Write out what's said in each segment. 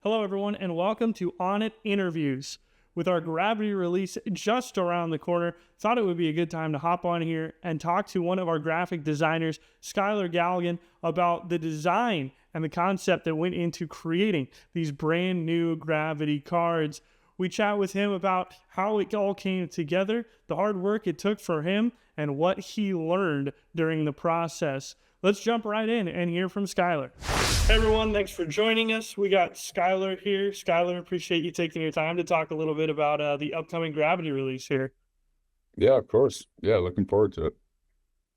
Hello, everyone, and welcome to ONIT Interviews. With our gravity release just around the corner, thought it would be a good time to hop on here and talk to one of our graphic designers, Skyler Galgan, about the design and the concept that went into creating these brand new gravity cards. We chat with him about how it all came together, the hard work it took for him, and what he learned during the process. Let's jump right in and hear from Skyler. Hey everyone, thanks for joining us. We got Skyler here. Skyler, appreciate you taking your time to talk a little bit about the upcoming Gravity release here. Yeah, of course. Yeah, looking forward to it.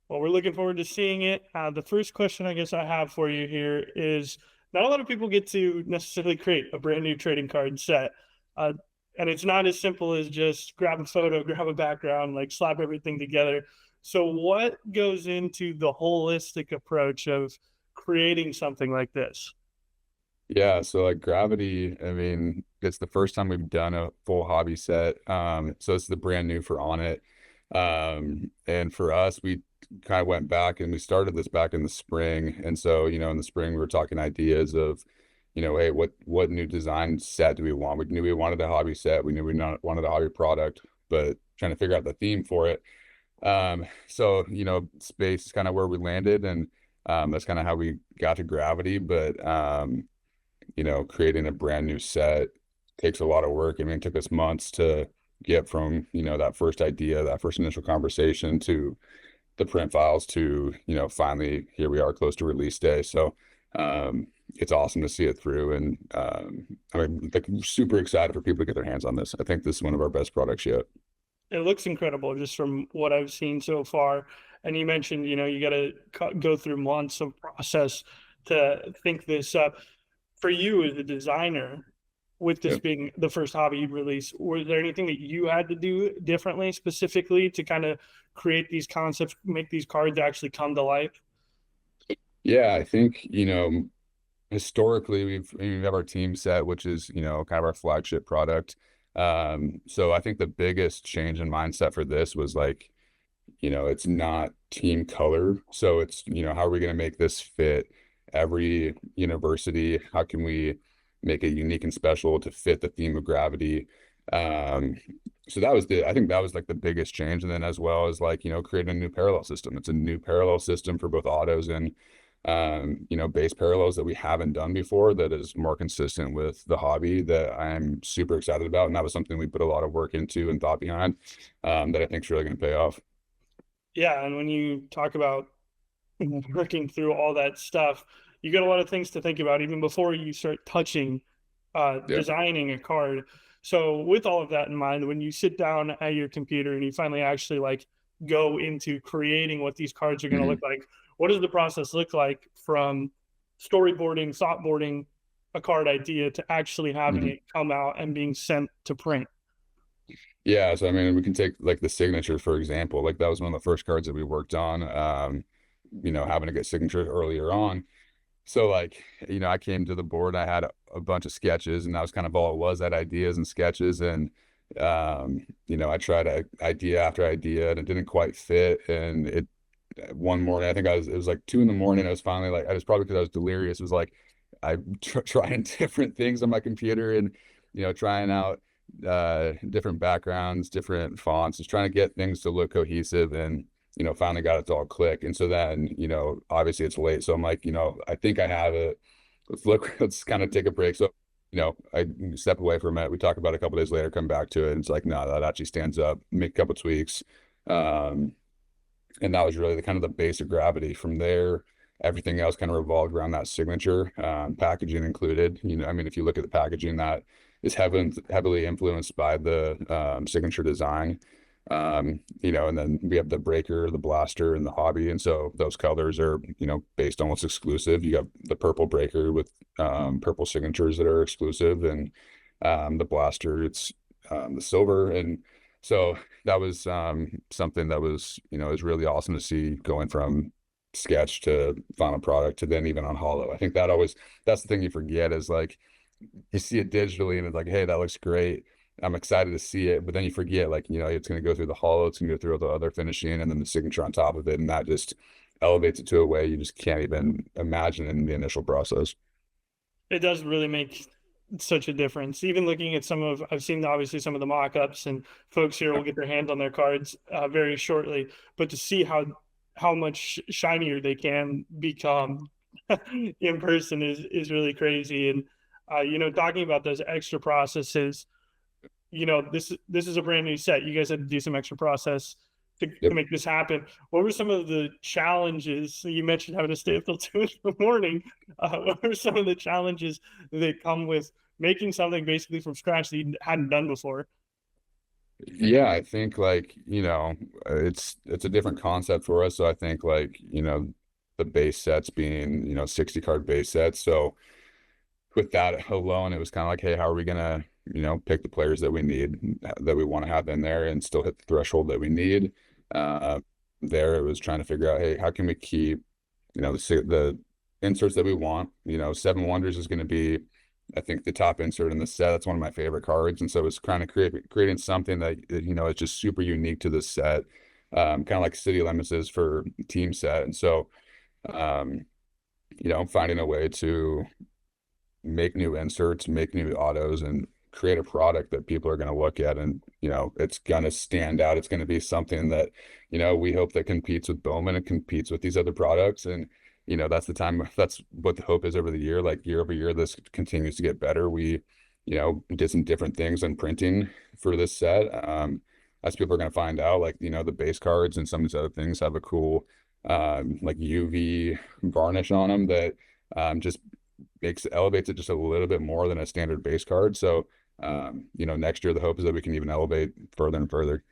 Well, we're looking forward to seeing it. The first question I guess I have for you here is, not a lot of people get to necessarily create a brand new trading card set. Uh, and it's not as simple as just grab a photo, grab a background, like slap everything together. So what goes into the holistic approach of creating something like this? Yeah, so like Gravity, I mean, it's the first time we've done a full hobby set. So it's the brand new for ONIT. And for us, we kind of went back and we started this back in the spring. And so, in the spring we were talking ideas of, hey, what new design set do we want? We knew we wanted a hobby set. We knew we not wanted a hobby product, but trying to figure out the theme for it. So, space is kind of where we landed, and that's kind of how we got to Gravity. But creating a brand new set takes a lot of work. I mean, it took us months to get from, that first idea, that first initial conversation to the print files to, finally here we are close to release day. So it's awesome to see it through. And I mean, like, super excited for people to get their hands on this. I think this is one of our best products yet. It looks incredible just from what I've seen so far. And you mentioned, you got to go through months of process to think this up. For you as a designer, with this Yeah. being the first hobby release, was there anything that you had to do differently specifically to kind of create these concepts, make these cards actually come to life? Yeah, I think, historically we have our team set, which is, kind of our flagship product. So I think the biggest change in mindset for this was like, it's not team color. So it's, how are we going to make this fit every university? How can we make it unique and special to fit the theme of Gravity? So I think that was like the biggest change. And then as well as like, creating a new parallel system. It's a new parallel system for both autos and base parallels that we haven't done before, that is more consistent with the hobby, that I'm super excited about. And that was something we put a lot of work into and thought behind, that I think is really going to pay off. Yeah, and when you talk about working through all that stuff, you got a lot of things to think about even before you start touching Yeah. designing a card. So with all of that in mind, when you sit down at your computer and you finally actually like go into creating what these cards are going to look Mhm. like, what does the process look like from storyboarding, thoughtboarding a card idea to actually having Mhm. it come out and being sent to print? Yeah, so I mean, we can take like the signature, for example. Like that was one of the first cards that we worked on, having to get signatures earlier on. So like, I came to the board, I had a bunch of sketches, and that was kind of all it was, that ideas and sketches. And I tried idea after idea and it didn't quite fit. And one morning, I think it was like 2 in the morning. I was finally like, I was probably because I was delirious. It was like I'm trying different things on my computer and, trying out different backgrounds, different fonts, just trying to get things to look cohesive, and, finally got it to all click. And so then, obviously it's late. So I'm like, I think I have it. Let's look, let's kind of take a break. So, I step away for a minute. We talk about it a couple days later, come back to it. And it's like, no, that actually stands up, make a couple tweaks. Um, and that was really the kind of the base of Gravity. From there, everything else kind of revolved around that signature, packaging included. I mean, if you look at the packaging, that is heavily influenced by the signature design. And then we have the breaker, the blaster, and the hobby. And so those colors are, based on what's exclusive. You have the purple breaker with purple signatures that are exclusive, and the blaster, it's the silver. And so that was something that was, is really awesome to see, going from sketch to final product to then even on holo. I think that's the thing you forget, is like you see it digitally and it's like, hey, that looks great. I'm excited to see it, but then you forget, like, it's going to go through the holo, it's going to go through the other finishing, and then the signature on top of it, and that just elevates it to a way you just can't even imagine in the initial process. It does really make such a difference. Even looking at I've seen obviously some of the mock-ups, and folks here will get their hands on their cards very shortly, but to see how much shinier they can become in person is really crazy. And talking about those extra processes, this is a brand new set. You guys had to do some extra process to Yep. make this happen. What were some of the challenges? You mentioned having to stay up till 2 in the morning. What were some of the challenges that come with making something basically from scratch that you hadn't done before? Yeah, I think like, it's a different concept for us. So I think like, the base sets being, 60 card base sets. So with that alone, it was kind of like, hey, how are we gonna, pick the players that we need, that we want to have in there and still hit the threshold that we need. Uh, there it was trying to figure out, hey, how can we keep, the inserts that we want. Seven Wonders is going to be, I think, the top insert in the set. That's one of my favorite cards, and so it's kind of creating something that is just super unique to this set, kind of like City Limits is for team set. And so, um, finding a way to make new inserts, make new autos, and create a product that people are going to look at and, it's going to stand out. It's going to be something that, we hope that competes with Bowman and competes with these other products. And, that's what the hope is over the year. Like year over year, this continues to get better. We, did some different things in printing for this set. As people are going to find out, like, the base cards and some of these other things have a cool, like UV varnish on them that, just elevates it just a little bit more than a standard base card. So, next year the hope is that we can even elevate further and further.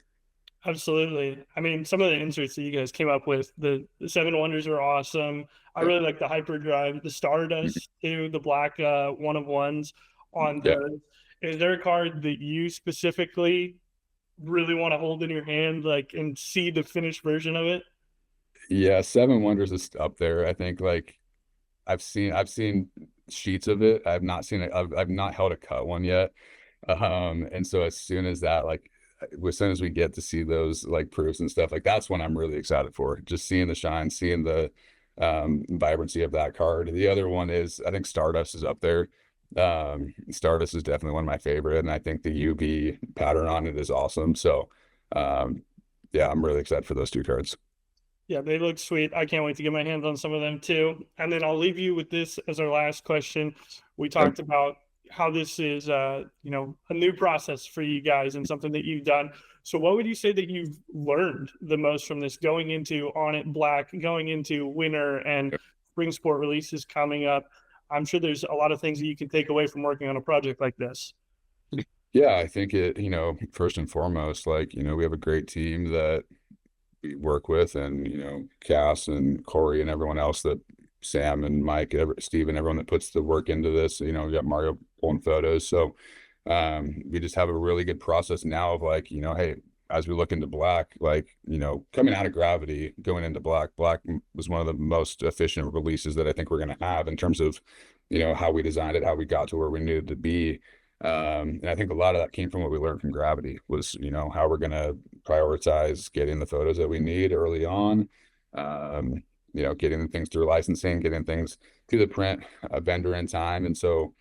Absolutely. I mean, some of the inserts that you guys came up with, the Seven Wonders are awesome. I Yep. really like the Hyperdrive, the Mhm. Stardust too, the black one of ones on Yeah. those. Is there a card that you specifically really want to hold in your hand, like, and see the finished version of it? Yeah. Seven Wonders is up there. I think like I've seen sheets of it. I've not seen it. I've not held a cut one yet. And so as soon as that, like, as soon as we get to see those like proofs and stuff, like that's when I'm really excited for just seeing the shine, seeing the vibrancy of that card. The other one is, I think Stardust is up there. Stardust is definitely one of my favorite, and I think the UV pattern on it is awesome. So, um, yeah, I'm really excited for those two cards. Yeah, they look sweet. I can't wait to get my hands on some of them too. And then I'll leave you with this as our last question. We Yep. talked about how this is, a new process for you guys and something that you've done. So, what would you say that you've learned the most from this, going into ONIT Black, going into winter and Yep. spring sport releases coming up? I'm sure there's a lot of things that you can take away from working on a project like this. Yeah, I think it, first and foremost, like, we have a great team that we work with, and Cass and Corey and everyone else, that Sam and Mike, Steve, and everyone that puts the work into this. We got Mario pulling photos. So we just have a really good process now of like, hey, as we look into Black, like, coming out of Gravity, going into Black was one of the most efficient releases that I think we're going to have in terms of, how we designed it, how we got to where we needed to be. And I think a lot of that came from what we learned from Gravity was, how we're going to prioritize getting the photos that we need early on, getting things through licensing, getting things to the print vendor in time. And so,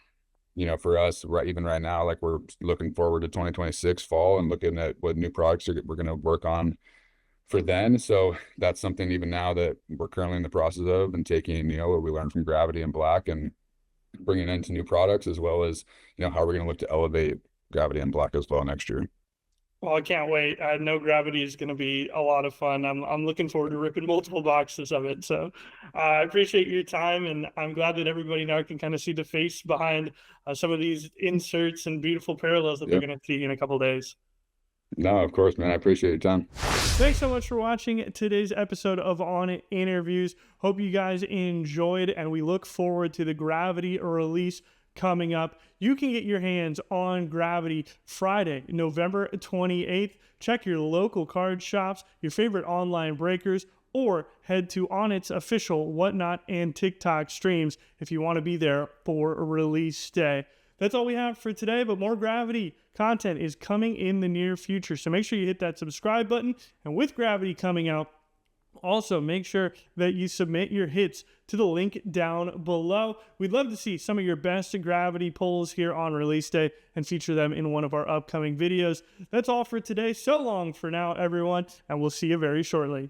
for us, right, even right now, like we're looking forward to 2026 fall and looking at what new products we're going to work on for then. So that's something even now that we're currently in the process of, and taking, what we learned from Gravity and Black and bringing it into new products, as well as, how we're going to look to elevate Gravity and Black as well next year. Well, I can't wait. I know Gravity is going to be a lot of fun. I'm looking forward to ripping multiple boxes of it. So I appreciate your time, and I'm glad that everybody now can kind of see the face behind some of these inserts and beautiful parallels that they're Yep. going to see in a couple days. No, of course, man. I appreciate your time. Thanks so much for watching today's episode of ONIT Interviews. Hope you guys enjoyed, and we look forward to the Gravity release coming up. You can get your hands on Gravity Friday, November 28th. Check your local card shops, your favorite online breakers, or head to ONIT's official Whatnot and TikTok streams if you want to be there for release day. That's all we have for today, but more Gravity content is coming in the near future. So make sure you hit that subscribe button. And with Gravity coming out, Also, make sure that you submit your hits to the link down below. We'd love to see some of your best gravity pulls here on release day and feature them in one of our upcoming videos. That's all for today. So long for now, everyone, and we'll see you very shortly.